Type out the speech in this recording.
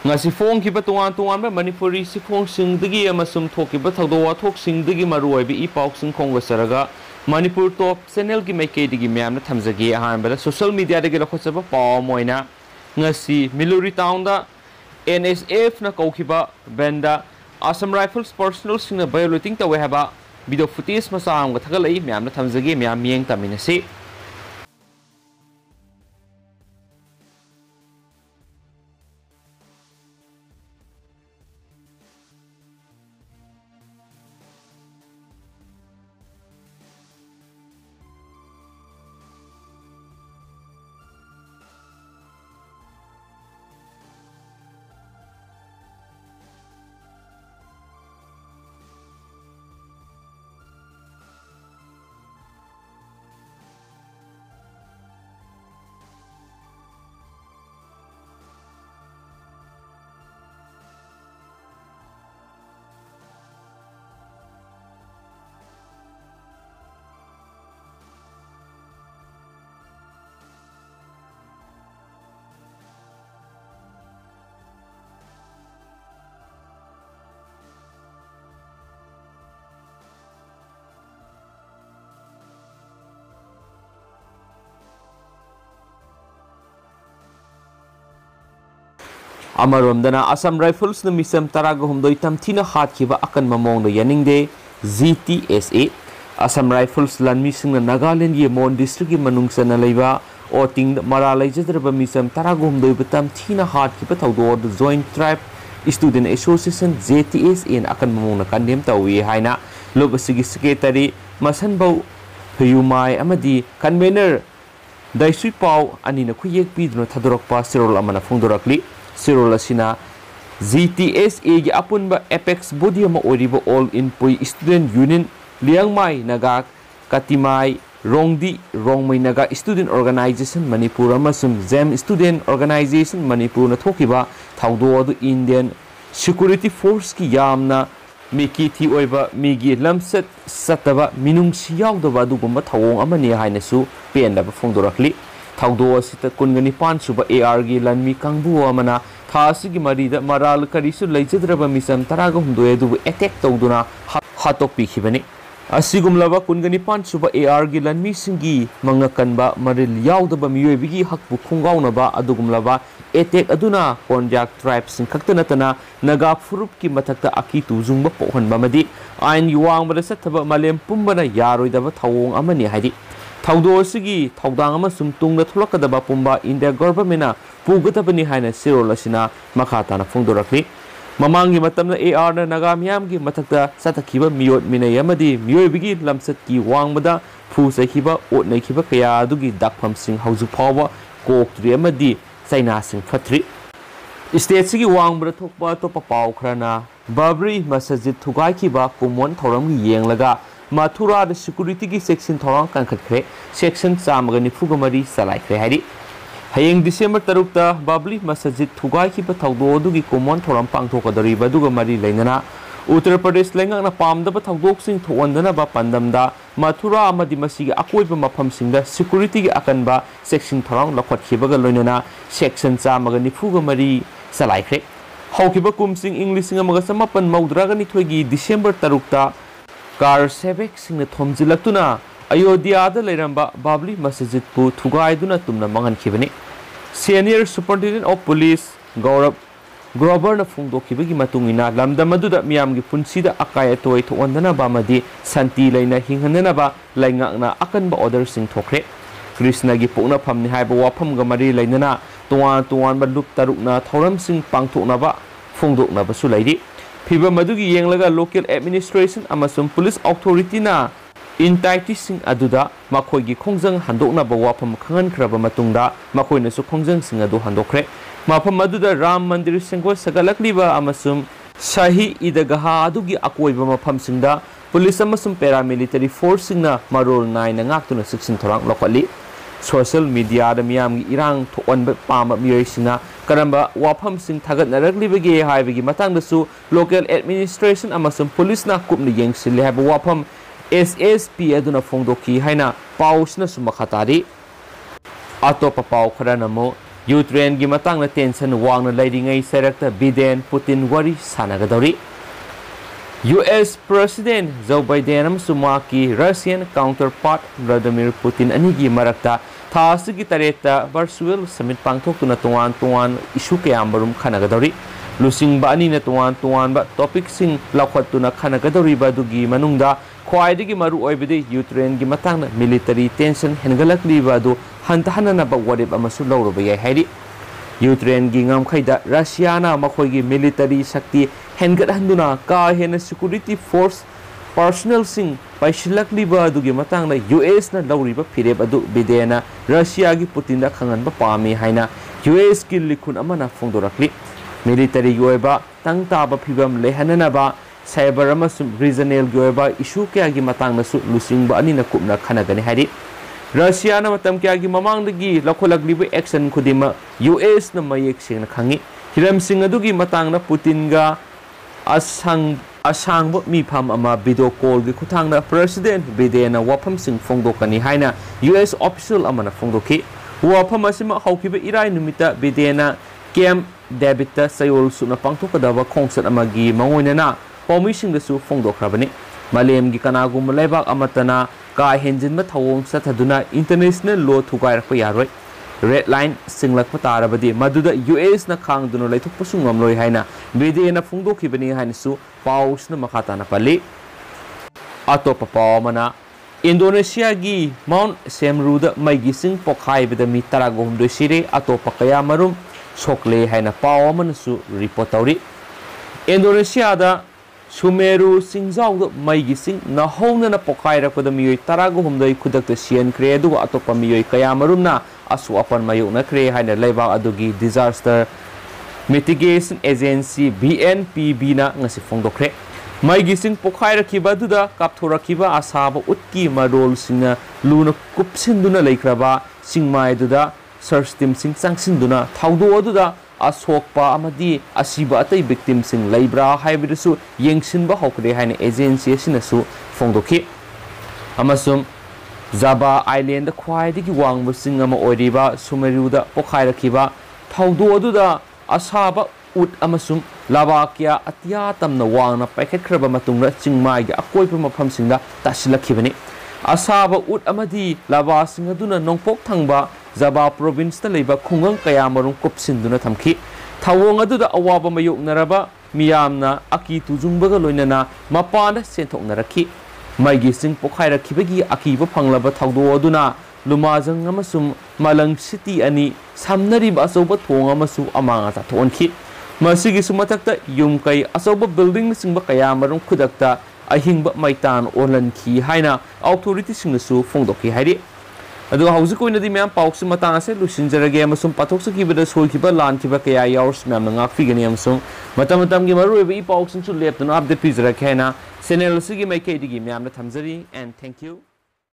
ngasi phong ki ba tuan tuan ba manipuri si phong sing digi amasum thoki ba thagdo wa thok sing digi maroi bi ipau sing khong wasaraga manipur top channel ki maike digi myam na thamjagi ahan ba social media digi lokhosaba paw moina ngasi miluri town da NSF na kaukiba banda Assam Rifles personal sing na violating tawe haba video footage masam ga thagalai myam na thamjagi myam mityeng taminiasi Amaramdana Assam Rifles na misam taraga humdoi tamthina hatkiba akan mamong da yaningde ZTSA Assam Rifles lan mising na Nagaland ye Mon district ki manungsa na leiba oting mara laijadraba misam taraga humdoi batam thina hatkiba thawdo the Joint Tribe Student Association ZTSA akan mamong na kandem tawi haina lobasigi secretary masanbau Huyumai amadi convener Nungthil Pao ani na khuyek pidno thadorokpa sirol amana phongdorakli Sirol asina ZTSA gi apunba apex body ma oriba all in pui student union liangmai naga katimai rongdi rongmai naga student organization manipur amasum zem student organization manipur na thokiba thawdo adu Indian security force ki yamna miki thi oiba migi lamsat sataba minung siyawdaba dugumba thawong amani hainasu pendaba phongdorakli thawdo asita kungani pan suba AR gi lanmi kangbu amana thasi gi marida maral karisu leijadraba misam taraga humdoi adu attack tawduna hatok pi khibani asigumlaba kungani pan suba AR gi lanmi singi mangakanba maril yawdaba miyoibigi hakbu khungaunaba adugumlaba attack aduna konjak tribe sing khaktanatana naga furup ki mathakta aki tuzungba pohonba madi ain yuwang bada sathaba malem pumbana yaroidaba thawong amani haidi thawdo asigi thawdang amasum tungna thulakadaba pumba India government pugatabani haina sirol asina makhatana phongdorakli mamangi matamna AR na naga miyam gi mathakta satakhiba miyot minai amadi miyoibigi lamsat ki wangbada phu sakhiba otnai khiba kaya adugi dakpham sing hauju phawa koktri amadi saina sing phatri state sigi wangbada thokpa to papaw khrana babri masajid thugai khiba kumon thoram gi yenglaga Mathura the security ki section thorang kankhatkre section chamaga nifuga mari salaikre hari hayeng December 3 ta babli masajid thugai ki pa thawdo du gi common thoram pangthokadari baduga mari leinana Uttar Pradesh lengak na pamda ba thawdok sing thowandana ba pandamda Mathura amadi masigi akoiba mafam singda security gi akanba section thorang lakhatkhibaga loinana section chamaga nifuga mari salaikre haukiba kumsing English amaga samapan maudraga ni thoigi December 3 ta car सेवेक सिंह थोमजिलक्तुना अयोध्या लेरंबा बाबली मस्जिद पु थुगाइदुना तुमना मंगनखिबनी senior superintendent of police गौरव ग्रोवर न फोंदोखिबगी मतुंगिना लमदम अदुदा मियामगी पुंसीदा अकाय अतोय थोंदना बामदी शांति लेना हिंगनना लाइंगना अकनबा order Singh थोखरे कृष्ण की पोना फमनि हाइबा वाफम गमरी लेना तोवान तोवान लुप तरुकना थौरम सिंह पांगथोकनाबा फोंदोकनाबसु लैरि फिबा मदुगी येंगलगा लोकल एडमिनिस्ट्रेशन अमसुम पुलिस अथॉरिटी ना इंटाइटी सिंह अदुदा मखोइगी खोंजंग हंदोकनाबा वाफम खंगनख्रबा मतुंगदा मखोइनसु खोंजंग सिंह अदु हंदोखरे मफम अदुदा राम मंदिर सेंगो सगलकलिबा अमसुम शाही ईदगाह अदुगी अकोइबा मफम सिंगदा पुलिस अमसुम पैरामिलिटरी फोर्स सिंगना मरोल नाइना ngaktuna siksin thorang lokali social media da miyamgi irang thonba pam miyoisina karamba wafam sing thagat naraglibage haibagi matangdasu local administration amasum police na kupni yengsil haiba wafam SSP aduna phongdoki haina pausna sumakhatari atopa pau khara namo Ukraine की मतंग tension वांग लेरिंगई सेरक्ता Biden Putin वरी सानागदौरी US President Joe Biden amsuma ki Russian counterpart Vladimir Putin ani gi marakta thasi gi tareta virtual summit pangthokuna tuan issue kayam barum khanagadori lusing ba ani na tuan ba topic sing lakhatuna khanagadori ba dugi manungda khwaidigi maru oibidi Ukraine gi matangna military tension hengalakli ba du hantahanana ba warib amasu lawroba yai hairi Ukraine gi ngam khaida Russia na makhoi gi military shakti hengat handuna ka hena security force personnel sing paishilakli ba du gi matang na US na lawri ba phire ba du bidena Russia gi Putin da khangan ba pami haina US ki likhun amana phongdorakli military gi oiba tangta ba phibam lehanana ba cyber amasum regional gi oiba issue kya gi matang na su lusing ba ani na kupna khanagani hari Russia na matam kya gi mamang dagi lakholakli ba action khudima US na mayek sing na khangi hiram sing adu gi matang na Putin ga asang bo mi pham ama video call gi khuthang na President Biden na wafam sing phongdokani haina US official amana phongdoki wafam asima haukiba irai numita Biden na Camp David ta sayol suna pangthokadawa khongsat amagi mangoina na pomi sing da su phongdokrabani malem gi kanagum leibak amatana ka henjin ma thawong sathaduna international law thugai rakpa yaroi red line singlak patarabadi maduda US na khangduna laithok pasungam loi haina Biden na phongdokhibani haina su paus na makata na pali atopa pawmana Indonesia gi Mount Semeru da maigi sing pokhai bida mi taragom do sire atopa kaya marum sokle haina pawmana su report tauri Indonesia da Sumeru Singzau da maigi sing na hongna na pokhai rakpada miyoi taragom doi khudakta sian kre du atopa miyoi kaya marum na asu apan mayuk na kre haina leibak adugi disaster mitigation agency BNPB na ngasi phongdokre maigi sing pokhai rakhiba duda kapthorakhiba asaba utki marol singna luna kupsinduna leikraba singmai duda search team sing changsinduna thaudo aduda asokpa amadi asiba atai victim sing leibra haibisu yengsinba hokre haina agency sinasu phongdokhi amasum Java Island da khwaidigi wangba sing ama oiriba Sumeru da pokhai rakhiba thaudo aduda asaba ut amasum labakia atya tamna wangna paikhatkraba matungna chingmai gi akoipa mafam singda tasilakibani asaba ut amadi laba sing aduna nongpok thangba Java province ta leiba khungang kaya marung kopsinduna thamki thawong aduda awaba mayoknaraba miyamna aki tujungbaga loinana mapana senthoknarakhi maigi sing pokhai rakhibagi akiba phanglaba thawdo aduna lumajang amasum malang city ani samnariba asoba thong amasu amanga ta thonki masigi sumatakta yumkai asoba building singba kaya marung khudakta ahingba maitan olanki haina authority singsu phongdoki hairi adu hauji koina di myam pauksu matang ase lusinjarage amasum pathoksa kibada soikiba lankiba kaya yaurs myam ngakfi gani amasum matam gi maru ebe pauksin su leptuna update pizra khena channel sigi mai kai digi myam na thamjari and thank you